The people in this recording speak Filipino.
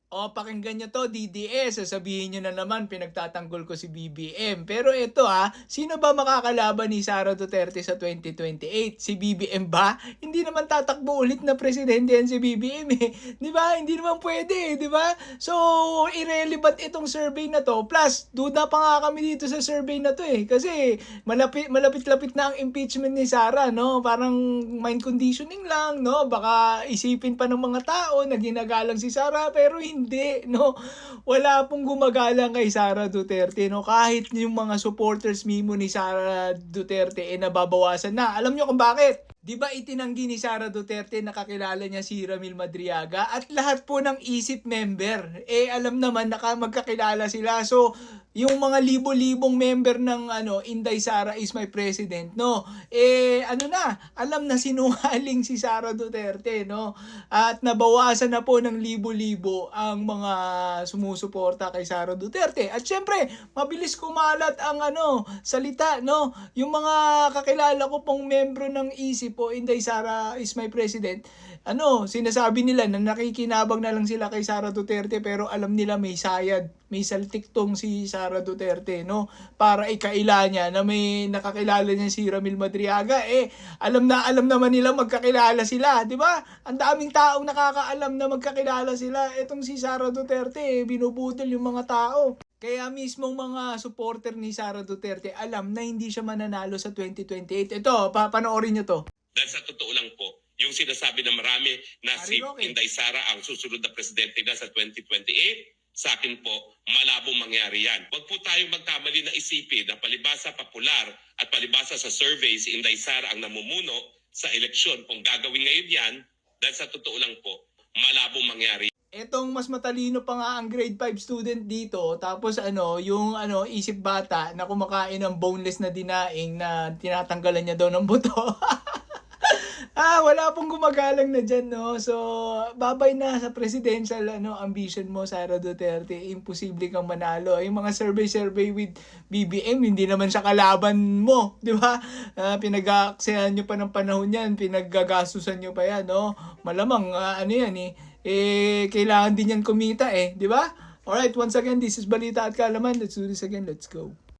O, pakinggan nyo to, DDS. Sasabihin nyo na naman, pinagtatanggol ko si BBM. Pero ito sino ba makakalaban ni Sara Duterte sa 2028? Si BBM ba? Hindi naman tatakbo ulit na presidente yan si BBM eh. Di ba? Hindi naman pwede eh, di ba? So, irrelevant itong survey na to. Plus, duda pa nga kami dito sa survey na to eh. Kasi, malapit-lapit na ang impeachment ni Sara, no? Parang mind conditioning lang, no? Baka isipin pa ng mga tao na ginagalang si Sara, pero hindi, no? Wala pong gumagalang kay Sara Duterte, no? Kahit yung mga supporters mismo ni Sara Duterte nababawasan na. Alam nyo kung bakit? Di ba itinanggi ni Sara Duterte na kakilala niya si Ramil Madriaga at lahat po ng ISIP member alam naman na magkakilala sila. So yung mga libo-libong member ng Inday Sara is my president, no? Alam na sinungaling si Sara Duterte, no? At nabawasan na po ng libo-libo ang mga sumusuporta kay Sara Duterte. At syempre, mabilis kumalat ang salita, no? Yung mga kakilala ko pong membro ng ISIP po, Inday Sara is my president, sinasabi nila na nakikinabang na lang sila kay Sara Duterte pero alam nila may sayad, may saltiktong si Sara Duterte, no? Para ikaila niya na may nakakilala niya si Ramil Madriaga. Alam naman nila magkakilala sila, di ba? Ang daming taong nakakaalam na magkakilala sila. Etong si Sara Duterte, binubudol yung mga tao. Kaya mismong mga supporter ni Sara Duterte alam na hindi siya mananalo sa 2028. Ito, panoorin nyo to. Dahil sa totoo lang po, yung sinasabi ng marami na si Inday Sara ang susunod na presidente na sa 2028, sa akin po, malabong mangyari yan. Huwag po tayong magkamali na isipin na palibasa popular at palibasa sa survey si Inday Sara ang namumuno sa eleksyon. Kung gagawin ngayon yan, dahil sa totoo lang po, malabong mangyari. Etong mas matalino pa nga ang grade 5 student dito, tapos yung isip bata na kumakain ng boneless na dinaing na tinatanggalan niya daw ng buto. Wala pong gumagalang na dyan, no? So, babay na sa presidential ambition mo, Sara Duterte. Imposible kang manalo. Yung mga survey with BBM, hindi naman siya kalaban mo, di ba? Pinag-aaksayan nyo pa ng panahon yan, pinaggagastusan nyo pa yan, no? Malamang, kailangan din yan kumita di ba? Alright, once again, this is Balita at Kaalaman. Let's do this again. Let's go.